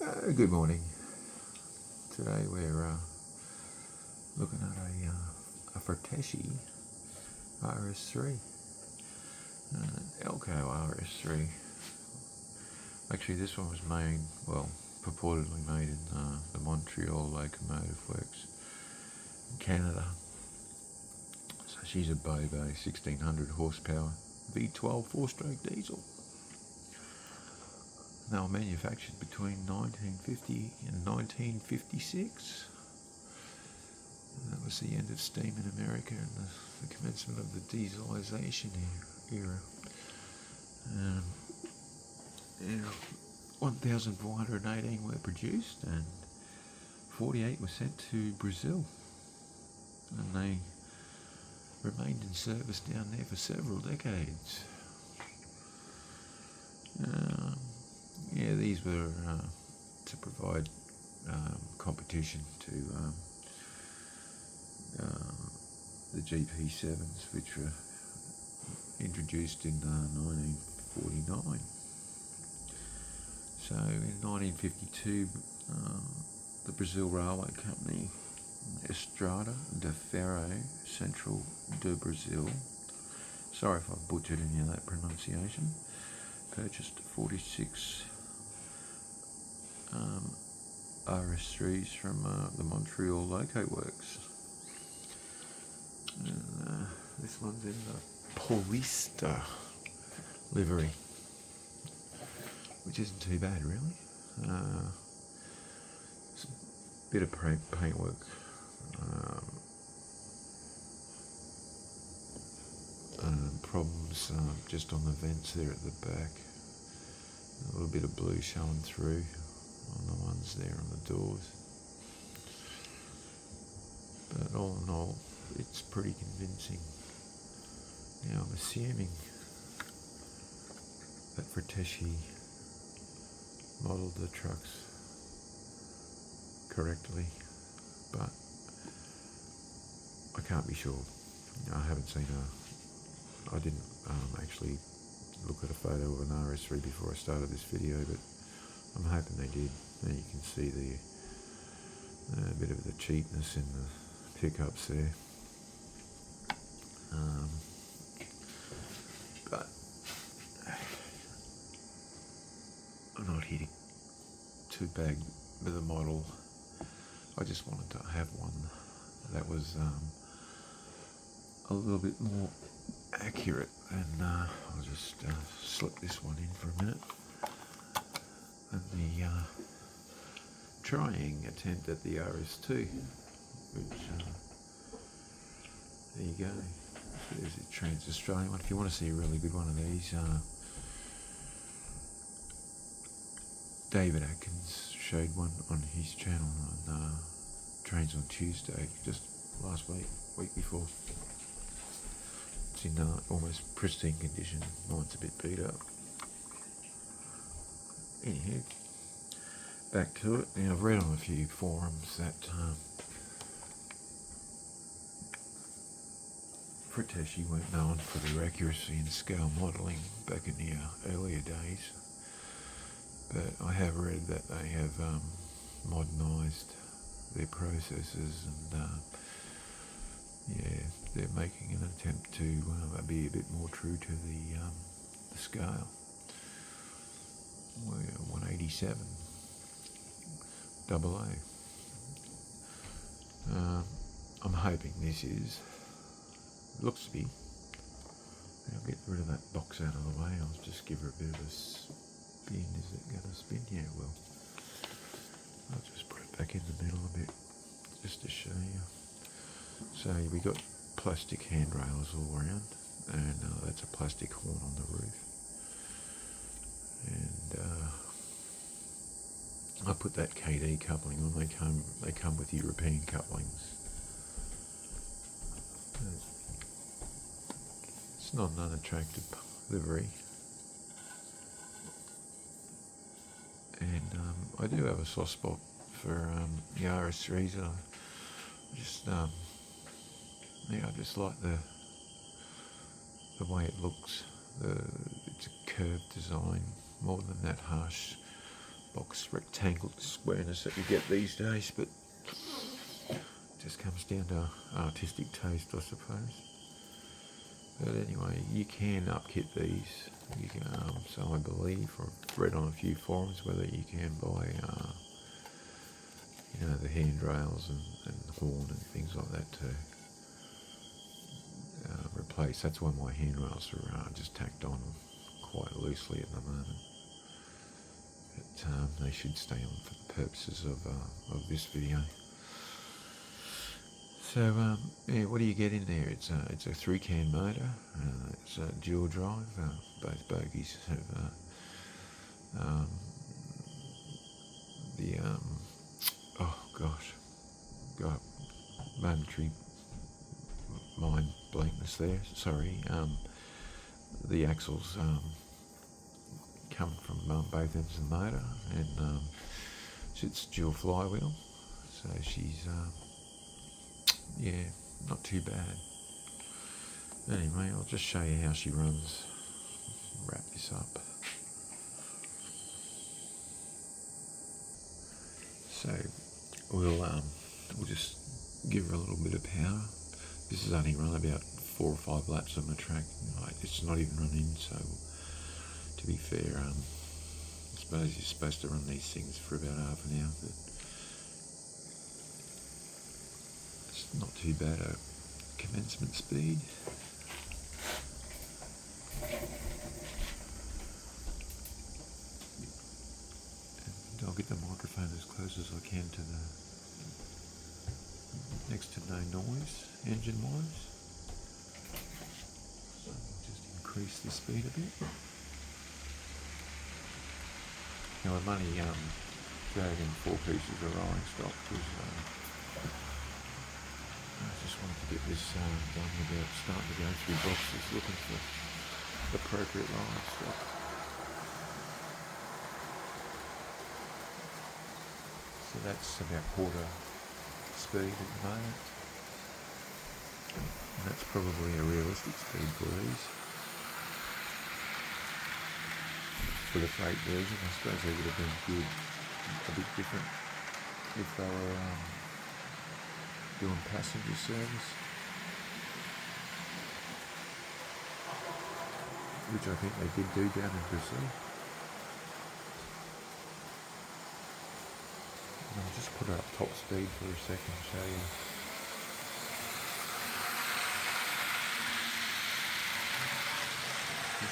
Good morning. Today we're looking at a Frateschi RS3, ALCO RS3. Actually, this one was made, well, purportedly made in the Montreal Locomotive Works in Canada. So she's a Bobo 1600 horsepower V12 4-stroke diesel. They were manufactured between 1950 and 1956. And that was the end of steam in America and the commencement of the dieselisation era. 1,418 were produced and 48 were sent to Brazil. And they remained in service down there for several decades. These were to provide competition to the GP7s, which were introduced in 1949. So in 1952, the Brazil Railway Company, Estrada de Ferro Central do Brazil, sorry if I've butchered any of that pronunciation, purchased 46 RS3s from the Montreal Loco Works. And, this one's in the Paulista livery, which isn't too bad really. It's a bit of paintwork. Problems just on the vents there at the back. A little bit of blue showing through on the ones there on the doors. But all in all, it's pretty convincing. Now I'm assuming that Frateschi modelled the trucks correctly, but I can't be sure. I haven't seen I didn't actually look at a photo of an RS3 before I started this video, but I'm hoping they did. Now you can see the bit of the cheapness in the pickups there. But I'm not here to bag with a model. I just wanted to have one that was a little bit more accurate, and I'll just slip this one in for a minute. And the trying attempt at the RS2, which there you go. There's a Trans-Australian one. If you want to see a really good one of these, David Atkins showed one on his channel on Trains on Tuesday, just last week before. It's in almost pristine condition. Mine's a bit beat up. Anywho, back to it. Now I've read on a few forums that Frateschi weren't known for their accuracy in scale modelling back in the earlier days, but I have read that they have modernised their processes, and they're making an attempt to be a bit more true to the scale. We're 187 AA. I'm hoping this is. It looks to be. I'll get rid of that box out of the way. I'll just give her a bit of a spin. Is it going to spin? Yeah, it will. I'll just put it back in the middle a bit, just to show you. So we got plastic handrails all around, and that's a plastic horn on the roof. And I put that KD coupling on. They come with European couplings. It's not an unattractive livery, and I do have a soft spot for the RS3s. I just like the way it looks. It's a curved design more than that harsh box rectangle squareness that you get these days, but it just comes down to artistic taste, I suppose. But anyway, you can upkit these. You can, so I believe, or I've read on a few forums whether you can buy, you know, the handrails and horn and things like that to replace. That's why my handrails are just tacked on quite loosely at the moment. But they should stay on for the purposes of this video. So yeah, what do you get in there? It's a 3-can motor. It's a dual drive. Both bogies have the oh gosh, got momentary mind blankness there. Sorry. The axles come from both ends of the motor, and it's dual flywheel. So she's yeah, not too bad. Anyway, I'll just show you how she runs. Wrap this up. So we'll just give her a little bit of power. This has only run about 4 or 5 laps on the track. It's not even run in, so to be fair, I suppose you're supposed to run these things for about half an hour, but it's not too bad a commencement speed. And I'll get the microphone as close as I can to the next to no noise, engine-wise. So I'll just increase the speed a bit. Now I'm only dragging 4 pieces of rolling stock because I just wanted to get this done without starting to go through boxes looking for appropriate rolling stock. So that's about quarter speed at the moment. And that's probably a realistic speed for these. For the freight version, I suppose they would have been good, a bit different if they were doing passenger service, which I think they did do down in Brazil. And I'll just put her up top speed for a second and show you.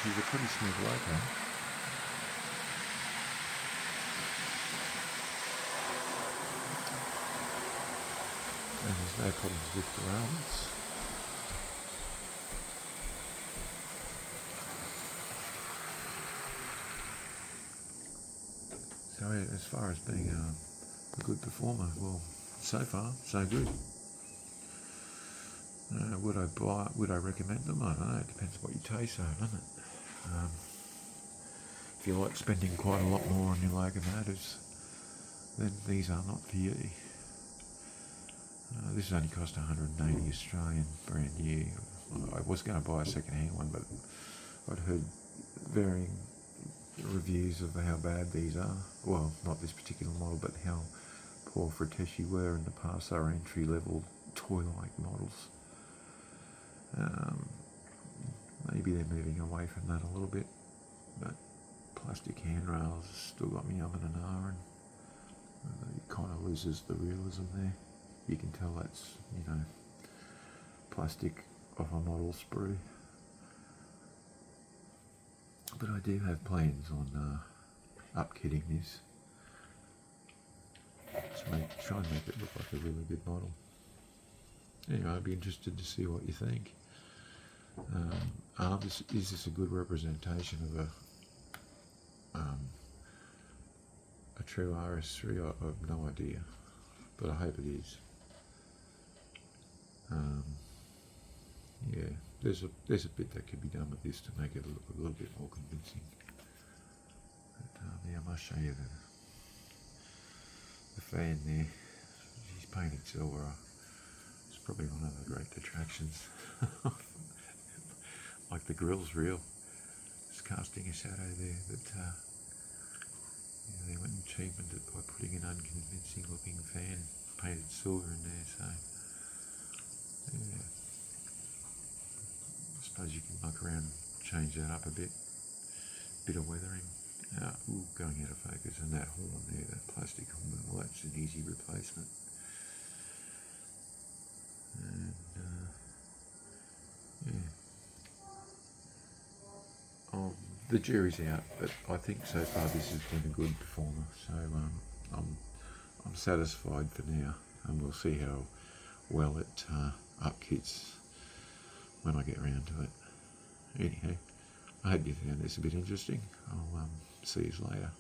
She's a pretty smooth loco. And there's no problems with derailments. So as far as being a good performer, well, so far, so good. Would I recommend them? I don't know, it depends what your tastes are, doesn't it? If you like spending quite a lot more on your locomotives, then these are not for you. This only cost 180 Australian, brand new. I was going to buy a second-hand one, but I'd heard varying reviews of how bad these are. Well, not this particular model, but how poor Frateschi were in the past. They were entry-level toy-like models. Maybe they're moving away from that a little bit, but plastic handrails still got me umming and ahhing. It kind of loses the realism there. You can tell that's, you know, plastic off a model sprue. But I do have plans on upkitting this to try and make it look like a really good model. Anyway, I'd be interested to see what you think. Is this a good representation of a true RS3? I have no idea, but I hope it is. Yeah, there's a bit that could be done with this to make it look a little bit more convincing. But yeah, I must show you the fan there. She's painted silver. It's probably one of the great attractions. Like the grill's real. It's casting a shadow there, but yeah, they went and cheapened it by putting an unconvincing looking fan painted silver in there, so yeah. I suppose you can muck around and change that up a bit. Bit of weathering. Going out of focus, and that horn there, that plastic horn, well, that's an easy replacement. And yeah. The jury's out, but I think so far this has been a good performer, so I'm satisfied for now, and we'll see how well it upkits when I get around to it. Anyhow, I hope you found this a bit interesting. I'll see you later.